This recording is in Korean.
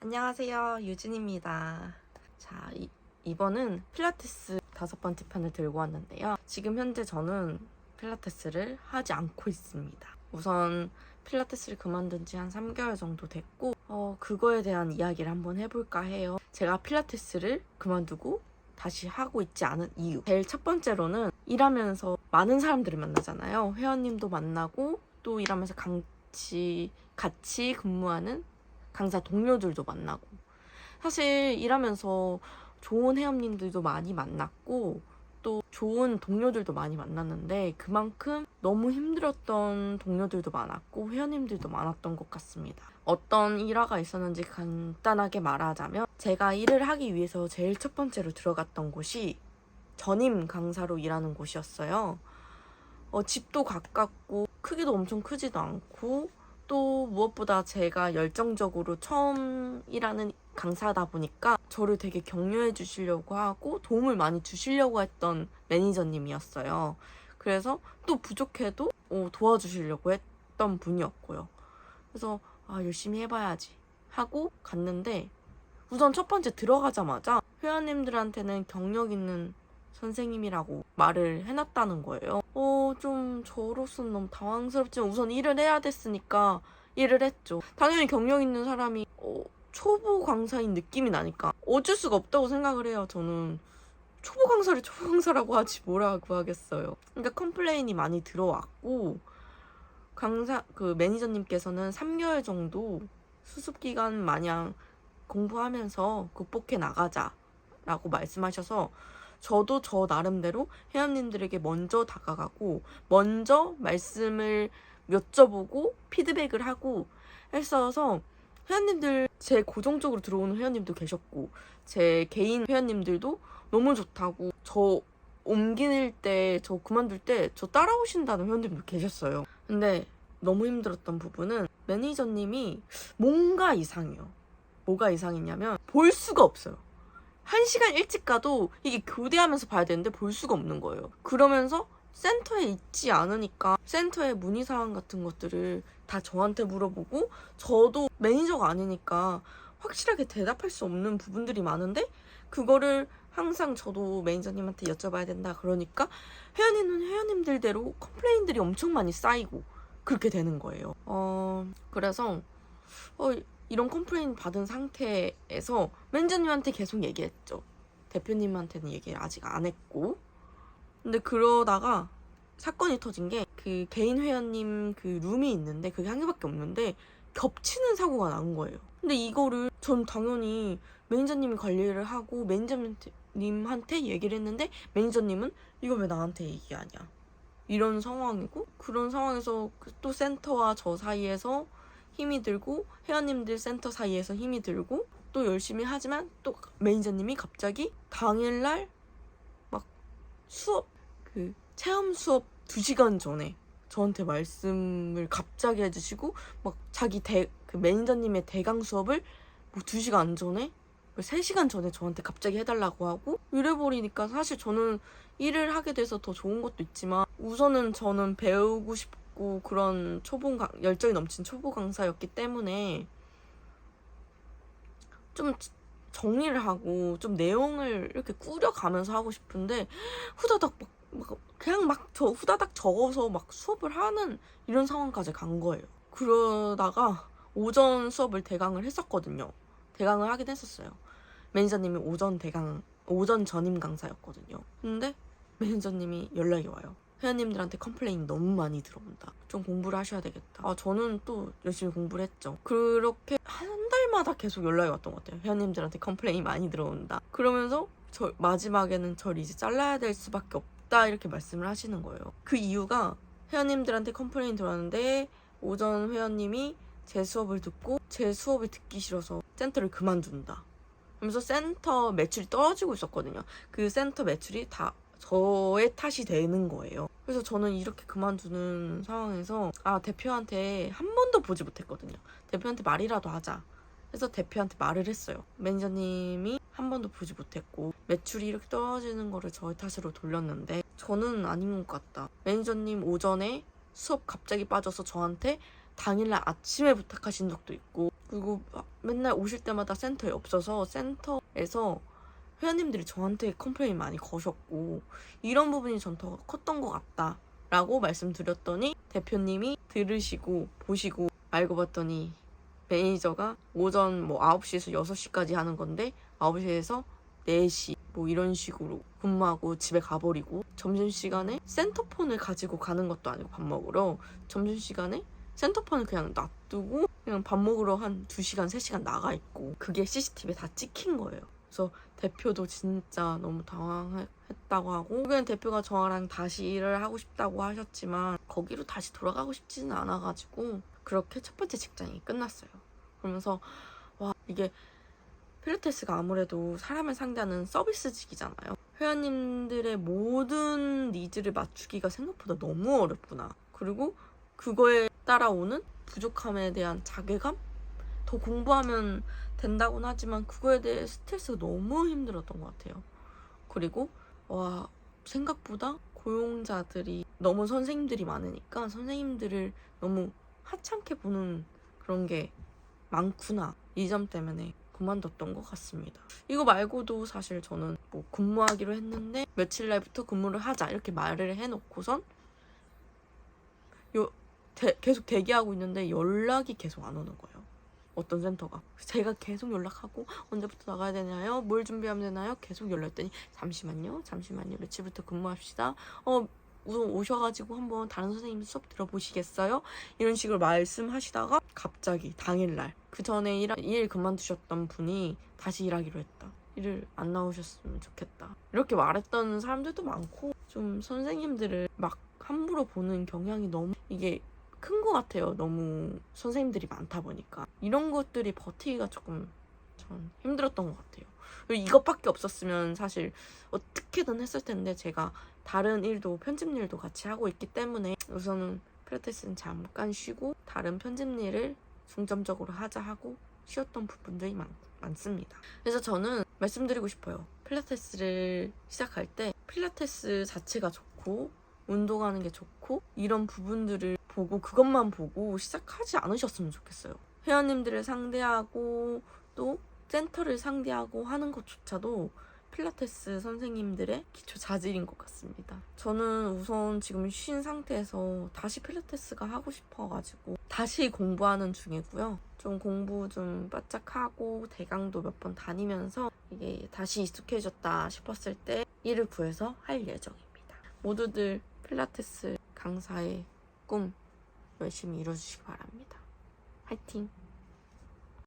안녕하세요, 유진입니다. 자, 이번은 필라테스 5번째 편을 들고 왔는데요. 지금 현재 저는 필라테스를 하지 않고 있습니다. 우선 필라테스를 그만둔 지 한 3개월 정도 됐고 그거에 대한 이야기를 한번 해볼까 해요. 제가 필라테스를 그만두고 다시 하고 있지 않은 이유. 제일 첫 번째로는 일하면서 많은 사람들을 만나잖아요. 회원님도 만나고 또 일하면서 같이 근무하는 강사 동료들도 만나고, 사실 일하면서 좋은 회원님들도 많이 만났고 또 좋은 동료들도 많이 만났는데 그만큼 너무 힘들었던 동료들도 많았고 회원님들도 많았던 것 같습니다. 어떤 일화가 있었는지 간단하게 말하자면, 제가 일을 하기 위해서 제일 첫 번째로 들어갔던 곳이 전임 강사로 일하는 곳이었어요. 집도 가깝고 크기도 엄청 크지도 않고, 또 무엇보다 제가 열정적으로 처음 일하는 강사다 보니까 저를 되게 격려해 주시려고 하고 도움을 많이 주시려고 했던 매니저님이었어요. 그래서 또 부족해도 도와주시려고 했던 분이었고요. 그래서 열심히 해봐야지 하고 갔는데, 우선 첫 번째 들어가자마자 회원님들한테는 경력 있는 선생님이라고 말을 해놨다는 거예요. 좀 저로서는 너무 당황스럽지만 우선 일을 해야 됐으니까 일을 했죠. 당연히 경력 있는 사람이 초보 강사인 느낌이 나니까 어쩔 수가 없다고 생각을 해요. 저는 초보 강사를 초보 강사라고 하지 뭐라고 하겠어요. 그러니까 컴플레인이 많이 들어왔고, 매니저님께서는 3개월 정도 수습 기간 마냥 공부하면서 극복해 나가자라고 말씀하셔서, 저도 저 나름대로 회원님들에게 먼저 다가가고 먼저 말씀을 여쭤보고 피드백을 하고 했어서, 회원님들, 제 고정적으로 들어오는 회원님도 계셨고 제 개인 회원님들도 너무 좋다고, 저 그만둘 때 저 따라오신다는 회원님도 계셨어요. 근데 너무 힘들었던 부분은 매니저님이 뭔가 이상해요. 뭐가 이상했냐면 볼 수가 없어요. 1시간 일찍 가도 이게 교대하면서 봐야 되는데 볼 수가 없는 거예요. 그러면서 센터에 있지 않으니까 센터의 문의사항 같은 것들을 다 저한테 물어보고, 저도 매니저가 아니니까 확실하게 대답할 수 없는 부분들이 많은데 그거를 항상 저도 매니저님한테 여쭤봐야 된다 그러니까 회원님은 회원님들대로 컴플레인들이 엄청 많이 쌓이고 그렇게 되는 거예요. 그래서 이런 컴플레인 받은 상태에서 매니저님한테 계속 얘기했죠. 대표님한테는 얘기를 아직 안 했고. 근데 그러다가 사건이 터진 게, 그 개인 회원님 그 룸이 있는데 그게 한 개밖에 없는데 겹치는 사고가 난 거예요. 근데 이거를 전 당연히 매니저님이 관리를 하고 매니저님한테 얘기를 했는데, 매니저님은 이거 왜 나한테 얘기하냐 이런 상황이고, 그런 상황에서 또 센터와 저 사이에서 힘이 들고 회원님들 센터 사이에서 힘이 들고 또 열심히 하지만 또 매니저님이 갑자기 당일날 막 체험 수업 2시간 전에 저한테 말씀을 갑자기 해주시고, 막 자기 매니저님의 대강 수업을 2시간 전에 3시간 전에 저한테 갑자기 해달라고 하고 이래버리니까, 사실 저는 일을 하게 돼서 더 좋은 것도 있지만 우선은 저는 배우고 싶고 그런 열정이 넘친 초보 강사였기 때문에 좀 정리를 하고 좀 내용을 이렇게 꾸려가면서 하고 싶은데 후다닥 저 후다닥 적어서 막 수업을 하는 이런 상황까지 간 거예요. 그러다가 오전 수업을 대강을 했었거든요. 대강을 하긴 했었어요. 매니저님이 오전 전임 강사였거든요. 근데 매니저님이 연락이 와요. 회원님들한테 컴플레인이 너무 많이 들어온다. 좀 공부를 하셔야 되겠다. 저는 또 열심히 공부를 했죠. 그렇게 한 달마다 계속 연락이 왔던 것 같아요. 회원님들한테 컴플레인이 많이 들어온다. 그러면서 마지막에는 저를 이제 잘라야 될 수밖에 없다 이렇게 말씀을 하시는 거예요. 그 이유가, 회원님들한테 컴플레인이 들어왔는데 오전 회원님이 제 수업을 듣고 제 수업을 듣기 싫어서 센터를 그만둔다. 그러면서 센터 매출이 떨어지고 있었거든요. 그 센터 매출이 다 저의 탓이 되는 거예요. 그래서 저는 이렇게 그만두는 상황에서 대표한테 한 번도 보지 못했거든요. 대표한테 말이라도 하자. 그래서 대표한테 말을 했어요. 매니저님이 한 번도 보지 못했고 매출이 이렇게 떨어지는 거를 저의 탓으로 돌렸는데 저는 아닌 것 같다. 매니저님 오전에 수업 갑자기 빠져서 저한테 당일날 아침에 부탁하신 적도 있고, 그리고 맨날 오실 때마다 센터에 없어서 센터에서 회원님들이 저한테 컴플레인 많이 거셨고 이런 부분이 전 더 컸던 것 같다 라고 말씀드렸더니 대표님이 들으시고 보시고 알고 봤더니 매니저가 오전 뭐 9시에서 6시까지 하는 건데 9시에서 4시 뭐 이런 식으로 근무하고 집에 가버리고 점심시간에 센터폰을 가지고 가는 것도 아니고 밥 먹으러 점심시간에 센터폰을 그냥 놔두고 그냥 밥 먹으러 한 2시간, 3시간 나가 있고 그게 CCTV에 다 찍힌 거예요. 그래서 대표도 진짜 너무 당황했다고 하고 결국엔 대표가 저랑 다시 일을 하고 싶다고 하셨지만 거기로 다시 돌아가고 싶지는 않아가지고 그렇게 첫 번째 직장이 끝났어요. 그러면서 와 이게 필라테스가 아무래도 사람을 상대하는 서비스직이잖아요. 회원님들의 모든 니즈를 맞추기가 생각보다 너무 어렵구나. 그리고 그거에 따라오는 부족함에 대한 자괴감? 더 공부하면 된다고는 하지만 그거에 대해 스트레스가 너무 힘들었던 것 같아요. 그리고 와 생각보다 고용자들이 너무 선생님들이 많으니까 선생님들을 너무 하찮게 보는 그런 게 많구나. 이 점 때문에 그만뒀던 것 같습니다. 이거 말고도 사실 저는 뭐 근무하기로 했는데 며칠 날부터 근무를 하자 이렇게 말을 해놓고선 계속 대기하고 있는데 연락이 계속 안 오는 거예요. 어떤 센터가. 제가 계속 연락하고 언제부터 나가야 되나요? 뭘 준비하면 되나요? 계속 연락했더니 잠시만요. 며칠부터 근무합시다. 우선 오셔가지고 한번 다른 선생님 수업 들어보시겠어요? 이런 식으로 말씀하시다가 갑자기 당일날 그 전에 일 그만두셨던 분이 다시 일하기로 했다. 일을 안 나오셨으면 좋겠다. 이렇게 말했던 사람들도 많고 좀 선생님들을 막 함부로 보는 경향이 너무 이게 큰 것 같아요. 너무 선생님들이 많다 보니까 이런 것들이 버티기가 조금 전 힘들었던 것 같아요. 이것밖에 없었으면 사실 어떻게든 했을 텐데 제가 다른 일도 편집 일도 같이 하고 있기 때문에 우선은 필라테스는 잠깐 쉬고 다른 편집 일을 중점적으로 하자 하고 쉬었던 부분들이 많습니다. 그래서 저는 말씀드리고 싶어요. 필라테스를 시작할 때 필라테스 자체가 좋고 운동하는 게 좋고 이런 부분들을 보고 그것만 보고 시작하지 않으셨으면 좋겠어요. 회원님들을 상대하고 또 센터를 상대하고 하는 것조차도 필라테스 선생님들의 기초 자질인 것 같습니다. 저는 우선 지금 쉰 상태에서 다시 필라테스가 하고 싶어가지고 다시 공부하는 중이고요. 좀 공부 좀 바짝 하고 대강도 몇 번 다니면서 이게 다시 익숙해졌다 싶었을 때 일을 구해서 할 예정입니다. 모두들 필라테스 강사의 꿈 열심히 이뤄주시기 바랍니다. 화이팅!